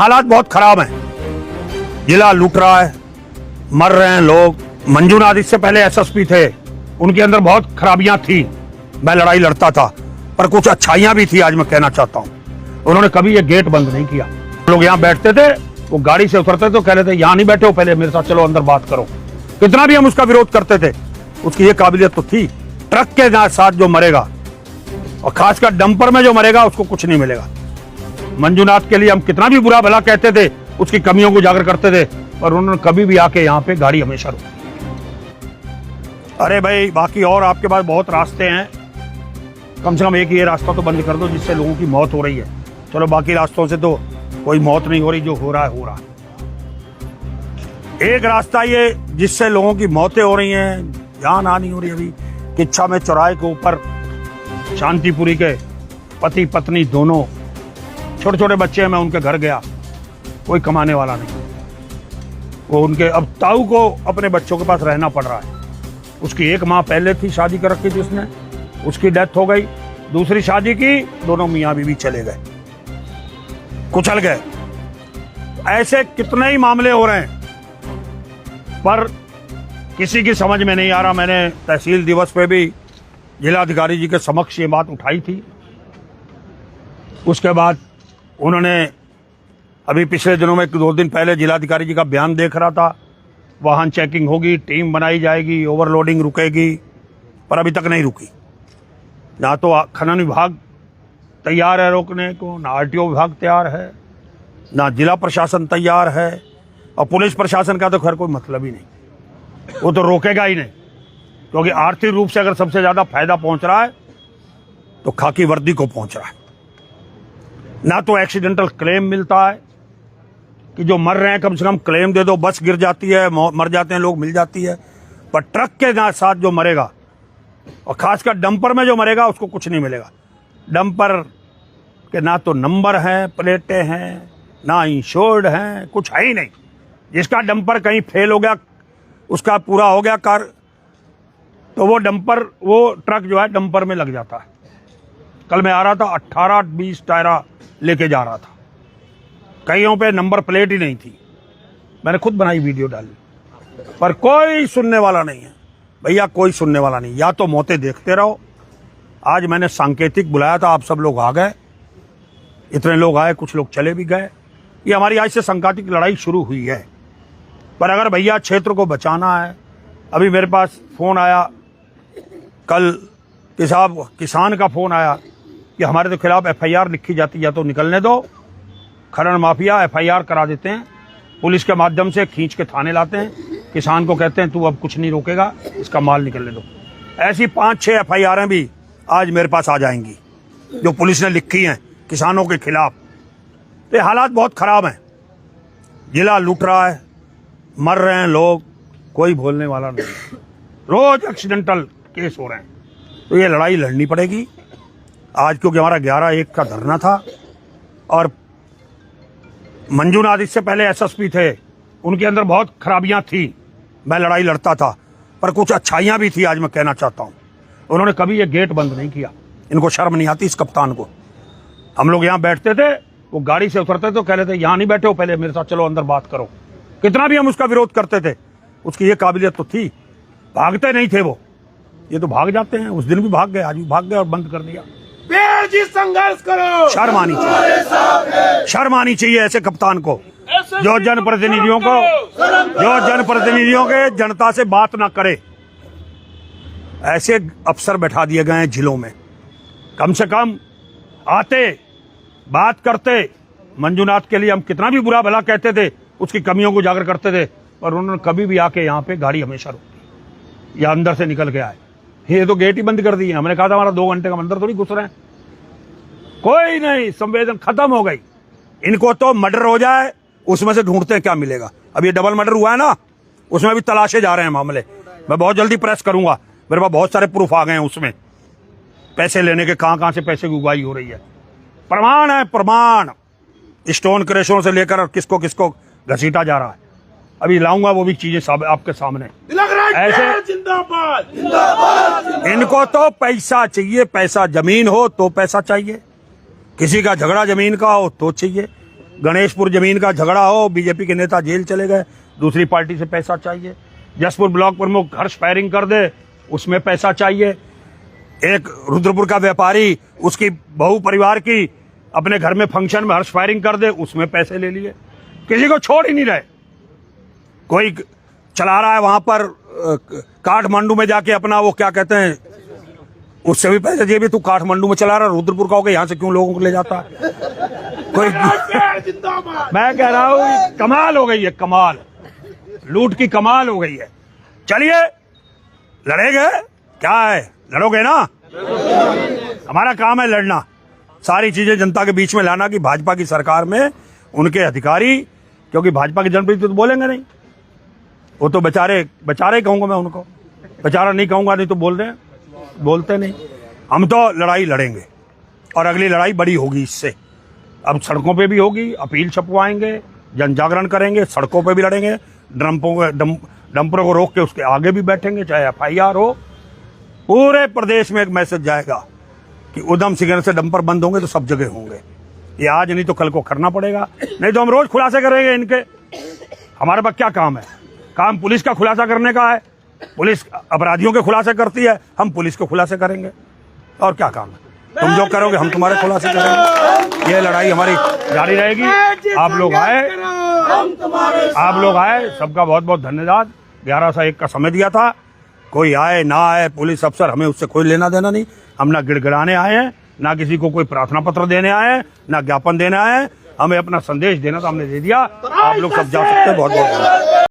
हालात बहुत खराब हैं। जिला लूट रहा है, मर रहे हैं लोग। मंजूनाथ इससे पहले एसएसपी थे, उनके अंदर बहुत खराबियां थी। मैं लड़ाई लड़ता था, पर कुछ अच्छाइयां भी थी। आज मैं कहना चाहता हूं, उन्होंने कभी ये गेट बंद नहीं किया। लोग यहाँ बैठते थे, वो गाड़ी से उतरते तो कह रहे थे यहाँ नहीं बैठे हो, पहले मेरे साथ चलो अंदर बात करो। कितना भी हम उसका विरोध करते थे, उसकी ये काबिलियत तो थी। ट्रक के साथ जो मरेगा, और खासकर डंपर में जो मरेगा, उसको कुछ नहीं मिलेगा। मंजूनाथ के लिए हम कितना भी बुरा भला कहते थे, उसकी कमियों को उजागर करते थे, पर उन्होंने कभी भी आके यहाँ पे गाड़ी हमेशा रोकी। अरे भाई, बाकी और आपके पास बहुत रास्ते हैं, कम से कम एक ये रास्ता तो बंद कर दो जिससे लोगों की मौत हो रही है। चलो बाकी रास्तों से तो कोई मौत नहीं हो रही, जो हो रहा है हो रहा है। एक रास्ता ये जिससे लोगों की मौतें हो रही हैं, जान हानि हो रही है। अभी किच्छा में चौराहे के ऊपर शांतिपुरी के पति पत्नी दोनों, छोटे छोटे बच्चे हैं। मैं उनके घर गया, कोई कमाने वाला नहीं। वो उनके अब ताऊ को अपने बच्चों के पास रहना पड़ रहा है। उसकी एक माँ पहले थी, शादी कर रखी थी उसने, उसकी डेथ हो गई। दूसरी शादी की, दोनों मियाँ बीवी चले गए, कुचल गए। ऐसे कितने ही मामले हो रहे हैं, पर किसी की समझ में नहीं आ रहा। मैंने तहसील दिवस पे भी जिलाधिकारी जी के समक्ष ये बात उठाई थी। उसके बाद उन्होंने अभी पिछले दिनों में 2 दिन पहले जिलाधिकारी जी का बयान देख रहा था, वाहन चेकिंग होगी, टीम बनाई जाएगी, ओवरलोडिंग रुकेगी, पर अभी तक नहीं रुकी। ना तो खनन विभाग तैयार है रोकने को, ना आरटीओ विभाग तैयार है, ना जिला प्रशासन तैयार है, और पुलिस प्रशासन का तो खैर कोई मतलब ही नहीं। वो तो रोकेगा ही नहीं, क्योंकि आर्थिक रूप से अगर सबसे ज्यादा फायदा पहुंच रहा है तो खाकी वर्दी को पहुंच रहा है। ना तो एक्सीडेंटल क्लेम मिलता है कि जो मर रहे हैं कम से कम क्लेम दे दो, बस गिर जाती है, मर जाते हैं लोग, मिल जाती है, पर ट्रक के साथ जो मरेगा, और खासकर डंपर में जो मरेगा, उसको कुछ नहीं मिलेगा। डंपर के ना तो नंबर हैं, प्लेटें हैं, ना इंश्योर्ड हैं, कुछ है ही नहीं। जिसका डंपर कहीं फेल हो गया, उसका पूरा हो गया कार, तो वो डंपर, वो ट्रक जो है डंपर में लग जाता है। कल मैं आ रहा था, 18-20 टायरा लेके जा रहा था, कईयों पे नंबर प्लेट ही नहीं थी। मैंने खुद बनाई, वीडियो डाली, पर कोई सुनने वाला नहीं है भैया, कोई सुनने वाला नहीं। या तो मौतें देखते रहो। आज मैंने सांकेतिक बुलाया था, आप सब लोग आ गए, इतने लोग आए, कुछ लोग चले भी गए। ये हमारी आज से सांकेतिक लड़ाई शुरू हुई है। पर अगर भैया क्षेत्र को बचाना है, अभी मेरे पास फोन आया कल, किसान का फोन आया कि हमारे तो खिलाफ एफआईआर लिखी जाती, या तो निकलने दो, खनन माफिया एफआईआर करा देते हैं, पुलिस के माध्यम से खींच के थाने लाते हैं, किसान को कहते हैं तू अब कुछ नहीं रोकेगा, इसका माल निकलने दो। ऐसी 5-6 एफआईआर भी आज मेरे पास आ जाएंगी, जो पुलिस ने लिखी हैं किसानों के खिलाफ। तो ये हालात बहुत खराब हैं। जिला लूट रहा है, मर रहे हैं लोग, कोई बोलने वाला नहीं। रोज एक्सीडेंटल केस हो रहे हैं। तो ये लड़ाई लड़नी पड़ेगी आज, क्योंकि हमारा 11/1 का धरना था। और मंजूनाथ इससे पहले एसएसपी थे, उनके अंदर बहुत खराबियां थी। मैं लड़ाई लड़ता था, पर कुछ अच्छाइयां भी थी। आज मैं कहना चाहता हूं, उन्होंने कभी ये गेट बंद नहीं किया। इनको शर्म नहीं आती इस कप्तान को। हम लोग यहाँ बैठते थे, वो गाड़ी से उतरते तो कह रहे थे यहाँ नहीं बैठे हो, पहले मेरे साथ चलो अंदर बात करो। कितना भी हम उसका विरोध करते थे, उसकी ये काबिलियत तो थी। भागते नहीं थे वो, ये तो भाग जाते हैं। उस दिन भी भाग गए, आज भी भाग गए और बंद कर दिया। संघर्ष करो, शर्म आनी चाहिए, शर्म आनी चाहिए ऐसे कप्तान को, जो जनप्रतिनिधियों के जनता से बात ना करे। ऐसे अफसर बैठा दिए गए हैं जिलों में, कम से कम आते, बात करते। मंजूनाथ के लिए हम कितना भी बुरा भला कहते थे, उसकी कमियों को उजागर करते थे, पर उन्होंने कभी भी आके यहाँ पे गाड़ी हमेशा रोकी, या अंदर से निकल के आए। ये तो गेट ही बंद कर दिए। हमने कहा था हमारा 2 घंटे का अंदर थोड़ी घुस रहे हैं। कोई नहीं, संवेदन खत्म हो गई। इनको तो मर्डर हो जाए, उसमें से ढूंढते हैं क्या मिलेगा। अब ये डबल मर्डर हुआ है ना, उसमें भी तलाशे जा रहे हैं मामले। मैं बहुत जल्दी प्रेस करूंगा, मेरे पास बहुत सारे प्रूफ आ गए हैं उसमें, पैसे लेने के, कहां से पैसे की उगाही हो रही है। प्रमाण है, प्रमाण। स्टोन क्रशरों से लेकर किसको किसको घसीटा जा रहा है, अभी लाऊंगा वो भी चीजें आपके सामने। ऐसे जिंदाबाद, इनको तो पैसा चाहिए, पैसा। जमीन हो तो पैसा चाहिए, किसी का झगड़ा जमीन का हो तो चाहिए। गणेशपुर जमीन का झगड़ा हो, बीजेपी के नेता जेल चले गए, दूसरी पार्टी से पैसा चाहिए। जसपुर ब्लॉक प्रमुख हर्ष फायरिंग कर दे, उसमें पैसा चाहिए। एक रुद्रपुर का व्यापारी उसकी बहू परिवार की अपने घर में फंक्शन में हर्ष फायरिंग कर दे, उसमें पैसे ले लिए। किसी को छोड़ ही नहीं रहे। कोई चला रहा है वहां पर काठमांडू में जाके अपना वो क्या कहते हैं, उससे भी पैसे दिए। भी तू काठमांडू में चला रहा, रुद्रपुर का होकर यहां से क्यों लोगों को ले जाता है? कोई जिंदाबाद। मैं कह रहा हूं कमाल हो गई है, कमाल, लूट की कमाल हो गई है। चलिए लड़ेंगे, क्या है, लड़ोगे ना? हमारा काम है लड़ना, सारी चीजें जनता के बीच में लाना कि भाजपा की सरकार में उनके अधिकारी, क्योंकि भाजपा के जनप्रतिनिधि तो बोलेंगे नहीं, वो तो बेचारे ही कहूंगा मैं उनको, बेचारा नहीं कहूंगा, नहीं तो बोलते नहीं। हम तो लड़ाई लड़ेंगे और अगली लड़ाई बड़ी होगी इससे। अब सड़कों पे भी होगी, अपील छपवाएंगे, जन जागरण करेंगे, सड़कों पे भी लड़ेंगे, डंपरों को रोक के उसके आगे भी बैठेंगे, चाहे FIR हो। पूरे प्रदेश में एक मैसेज जाएगा कि उधम सिंह से डंपर बंद होंगे तो सब जगह होंगे। ये आज नहीं तो कल को करना पड़ेगा, नहीं तो हम रोज खुलासे करेंगे इनके। हमारे पास क्या काम है? काम पुलिस का खुलासा करने का है। पुलिस अपराधियों के खुलासे करती है, हम पुलिस को खुलासे करेंगे। और क्या काम है? तुम जो करोगे हम तुम्हारे खुलासे करेंगे। ये लड़ाई हमारी जारी रहेगी। आप लोग आए, सबका बहुत बहुत धन्यवाद। 11 से 1 का समय दिया था, कोई आए ना आए, पुलिस अफसर, हमें उससे कोई लेना देना नहीं। हम ना गिड़गिड़ाने आए हैं, ना किसी को कोई प्रार्थना पत्र देने आए हैं, ना ज्ञापन देने आए हैं। हमें अपना संदेश देना तो हमने दे दिया। आप लोग सब जा सकते हैं। बहुत बहुत धन्यवाद।